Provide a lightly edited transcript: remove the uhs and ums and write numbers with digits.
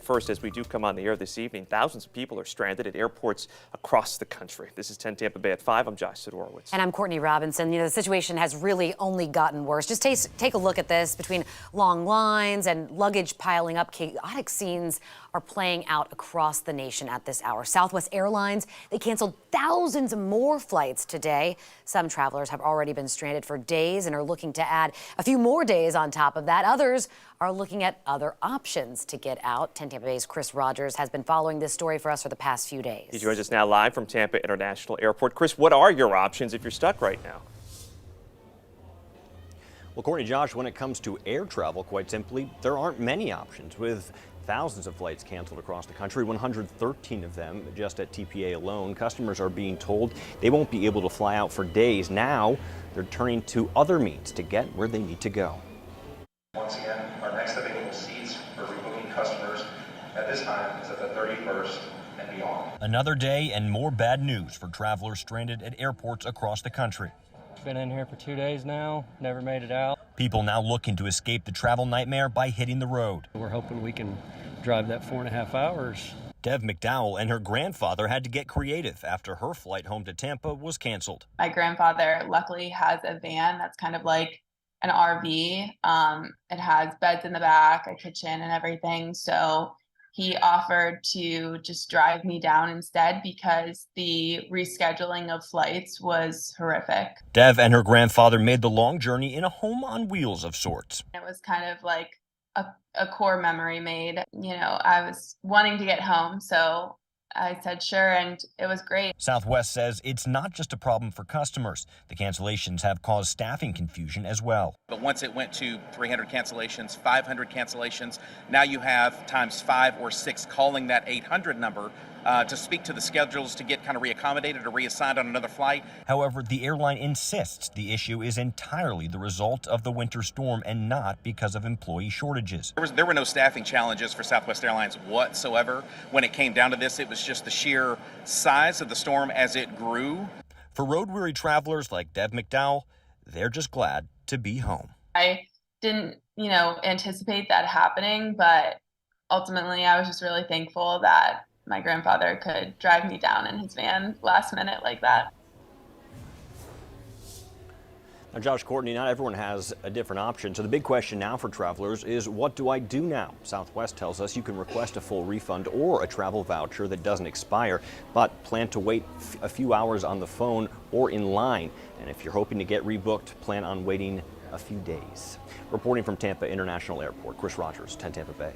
first, as we do come on the air this evening, thousands of people are stranded at airports across the country. This is 10 Tampa Bay at 5. I'm Josh Sidorowicz. And I'm Courtney Robinson. The situation has really only gotten worse. Just take a look at this. Between long lines and luggage piling up, chaotic scenes are playing out across the nation at this hour. Southwest Airlines, they canceled thousands more flights today. Some travelers have already been stranded for days and are looking to add a few more days on top of that. Others are looking at other options to get out. 10 Tampa Bay's Chris Rogers has been following this story for us for the past few days. He joins us now live from Tampa International Airport. Chris, what are your options if you're stuck right now? Well, Courtney, Josh, when it comes to air travel, quite simply, there aren't many options. With thousands of flights canceled across the country, 113 of them just at TPA alone, customers are being told they won't be able to fly out for days. Now they're turning to other means to get where they need to go. Once again, our next available seats for rebooking customers at this time is at the 31st and beyond. Another day and more bad news for travelers stranded at airports across the country. Been in here for 2 days now, never made it out. People now looking to escape the travel nightmare by hitting the road. We're hoping we can drive that 4.5 hours. Dev McDowell and her grandfather had to get creative after her flight home to Tampa was canceled. My grandfather luckily has a van that's kind of like an RV. It has beds in the back, a kitchen and everything. So he offered to just drive me down instead because the rescheduling of flights was horrific. Dev and her grandfather made the long journey in a home on wheels of sorts. It was kind of like a core memory made. You know, I was wanting to get home, so I said sure, and it was great. Southwest says it's not just a problem for customers. The cancellations have caused staffing confusion as well. But once it went to 300 cancellations, 500 cancellations, now you have times 5 or 6 calling that 800 number to speak to the schedules to get kind of reaccommodated or reassigned on another flight. However, the airline insists the issue is entirely the result of the winter storm and not because of employee shortages. There were no staffing challenges for Southwest Airlines whatsoever. When it came down to this, it was just the sheer size of the storm as it grew. For road-weary travelers like Dev McDowell, they're just glad to be home. I didn't, anticipate that happening, but ultimately I was just really thankful that my grandfather could drive me down in his van last minute like that. Now, Josh, Courtney, not everyone has a different option. So the big question now for travelers is, what do I do now? Southwest tells us you can request a full refund or a travel voucher that doesn't expire, but plan to wait a few hours on the phone or in line. And if you're hoping to get rebooked, plan on waiting a few days. Reporting from Tampa International Airport, Chris Rogers, 10 Tampa Bay.